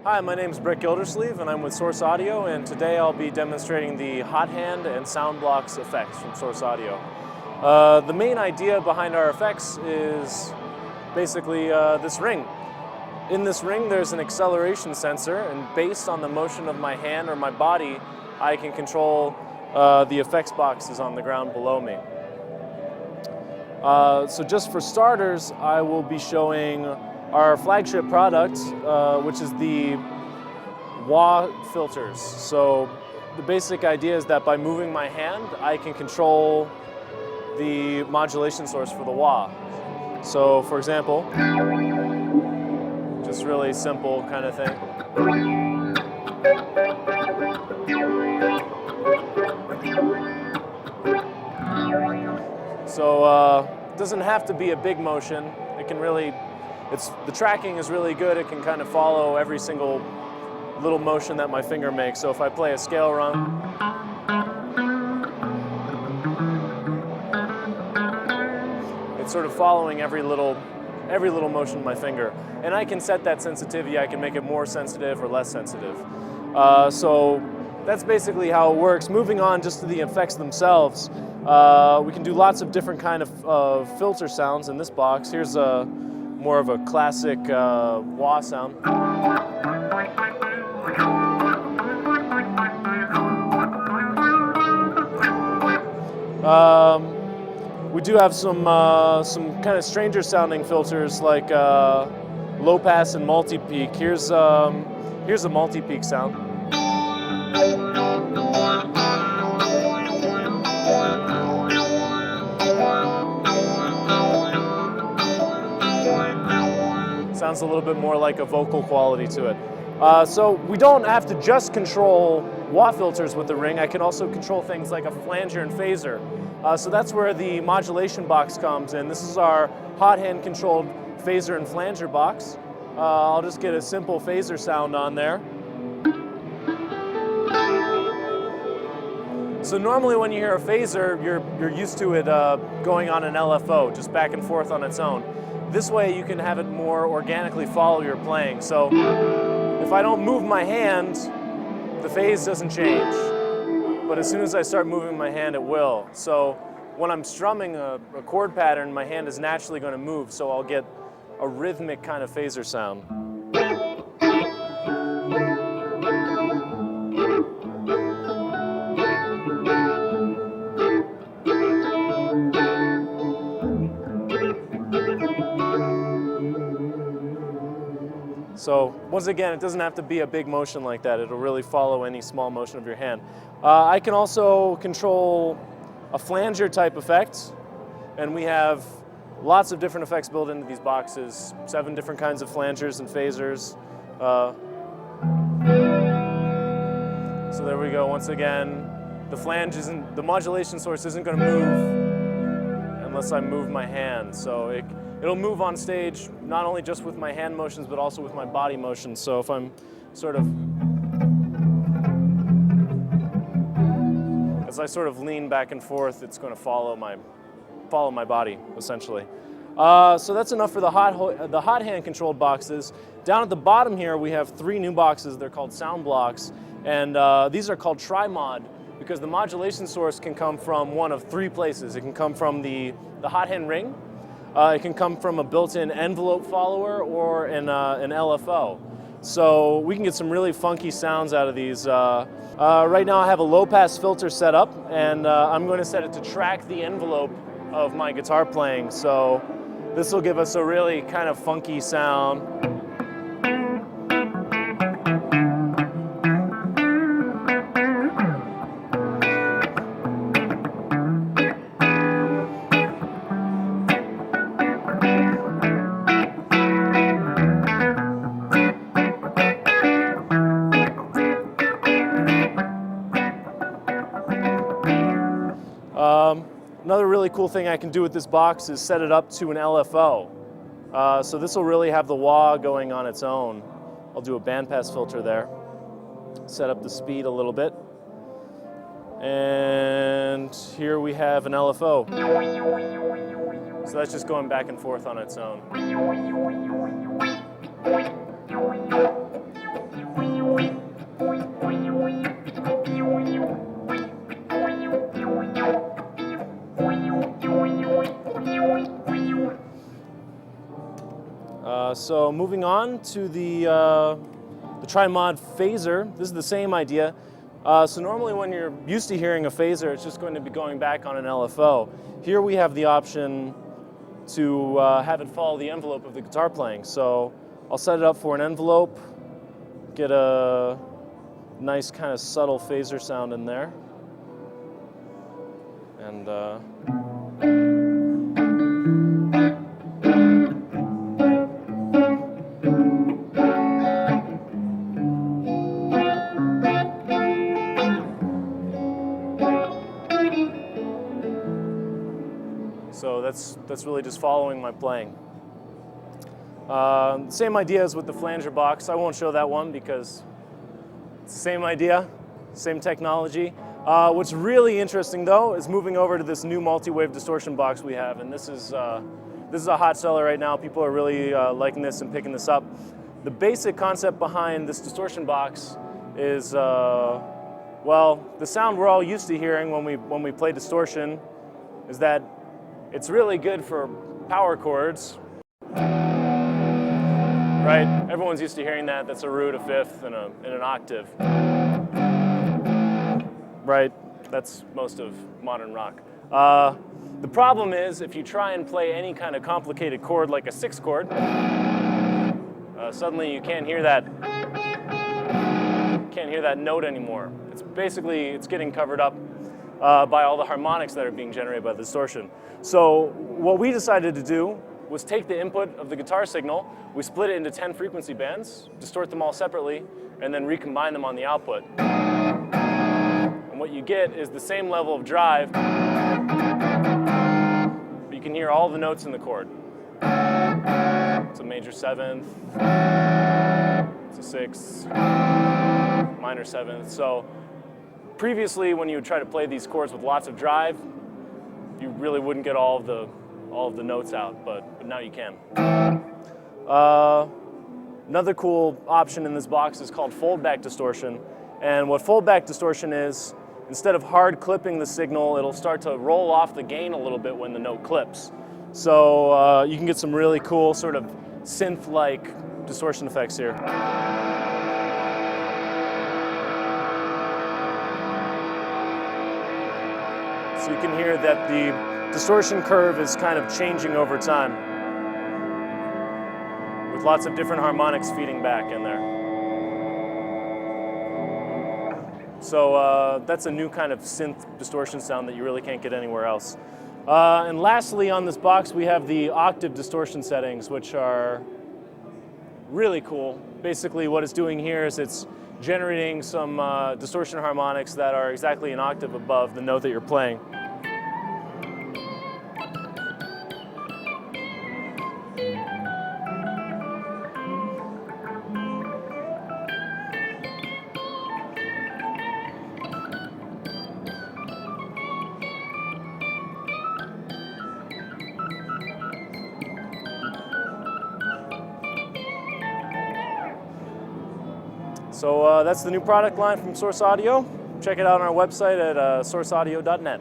Hi, my name is Brett Gildersleeve and I'm with Source Audio, and today I'll be demonstrating the Hothand and Soundblox effects from Source Audio. The main idea behind our effects is basically this ring. In this ring there's an acceleration sensor, and based on the motion of my hand or my body, I can control the effects boxes on the ground below me. So just for starters, I will be showing our flagship product, which is the wah filters. So the basic idea is that by moving my hand, I can control the modulation source for the wah. So for example, just really simple kind of thing. So it doesn't have to be a big motion. It can really, the tracking is really good. It can kind of follow every single little motion that my finger makes. So if I play a scale rung, it's sort of following every little motion of my finger. And I can set that sensitivity. I can make it more sensitive or less sensitive. So that's basically how it works. Moving on just to the effects themselves, we can do lots of different kind of filter sounds in this box. Here's more of a classic wah sound. We do have some kind of stranger sounding filters like low pass and multi-peak. Here's a multi-peak sound. Sounds a little bit more like a vocal quality to it. So we don't have to just control wah filters with the ring. I can also control things like a flanger and phaser. So that's where the modulation box comes in. This is our Hothand controlled phaser and flanger box. I'll just get a simple phaser sound on there. So normally when you hear a phaser, you're used to it going on an LFO, just back and forth on its own. This way you can have it more organically follow your playing. So if I don't move my hand, the phase doesn't change. But as soon as I start moving my hand, it will. So when I'm strumming a chord pattern, my hand is naturally going to move, so I'll get a rhythmic kind of phaser sound. So once again, it doesn't have to be a big motion like that. It'll really follow any small motion of your hand. I can also control a flanger type effect, and we have lots of different effects built into these boxes. 7 different kinds of flangers and phasers. So there we go. Once again, the modulation source isn't going to move unless I move my hand. So it'll move on stage not only just with my hand motions, but also with my body motions. So if I'm as I sort of lean back and forth, it's going to follow my body, essentially. So that's enough for the Hothand controlled boxes. Down at the bottom here, we have 3 new boxes. They're called Soundblocks, and these are called Trimod because the modulation source can come from one of 3 places. It can come from the Hothand ring. It can come from a built-in envelope follower or an LFO. So we can get some really funky sounds out of these. Right now I have a low-pass filter set up, and I'm going to set it to track the envelope of my guitar playing. So this will give us a really kind of funky sound. Another really cool thing I can do with this box is set it up to an LFO. So this will really have the wah going on its own. I'll do a bandpass filter there. Set up the speed a little bit. And here we have an LFO. So that's just going back and forth on its own. so moving on to the Trimod Phaser. This is the same idea. So normally when you're used to hearing a phaser, it's just going to be going back on an LFO. Here we have the option to have it follow the envelope of the guitar playing. So I'll set it up for an envelope, get a nice kind of subtle phaser sound in there. And so that's really just following my playing. Same idea as with the Flanger box. I won't show that one because it's the same idea, same technology. What's really interesting though is moving over to this new multi-wave distortion box we have, and this is a hot seller right now. People are really liking this and picking this up. The basic concept behind this distortion box is, well, the sound we're all used to hearing when we play distortion is that it's really good for power chords, right? Everyone's used to hearing that. That's a root, a fifth, and an octave. Right, that's most of modern rock. The problem is if you try and play any kind of complicated chord like a 6 chord, suddenly you can't hear that note anymore. It's getting covered up by all the harmonics that are being generated by the distortion. So what we decided to do was take the input of the guitar signal, we split it into 10 frequency bands, distort them all separately, and then recombine them on the output. And what you get is the same level of drive, but you can hear all the notes in the chord. It's a major 7th, it's a 6th, minor 7th. So previously, when you would try to play these chords with lots of drive, you really wouldn't get all of the notes out, but now you can. Another cool option in this box is called foldback distortion. And what foldback distortion is, instead of hard clipping the signal, it'll start to roll off the gain a little bit when the note clips. So you can get some really cool sort of synth-like distortion effects here. So you can hear that the distortion curve is kind of changing over time with lots of different harmonics feeding back in there. So that's a new kind of synth distortion sound that you really can't get anywhere else. And lastly on this box we have the Octave Distortion settings, which are really cool. Basically what it's doing here is it's generating some distortion harmonics that are exactly an octave above the note that you're playing. So that's the new product line from Source Audio. Check it out on our website at sourceaudio.net.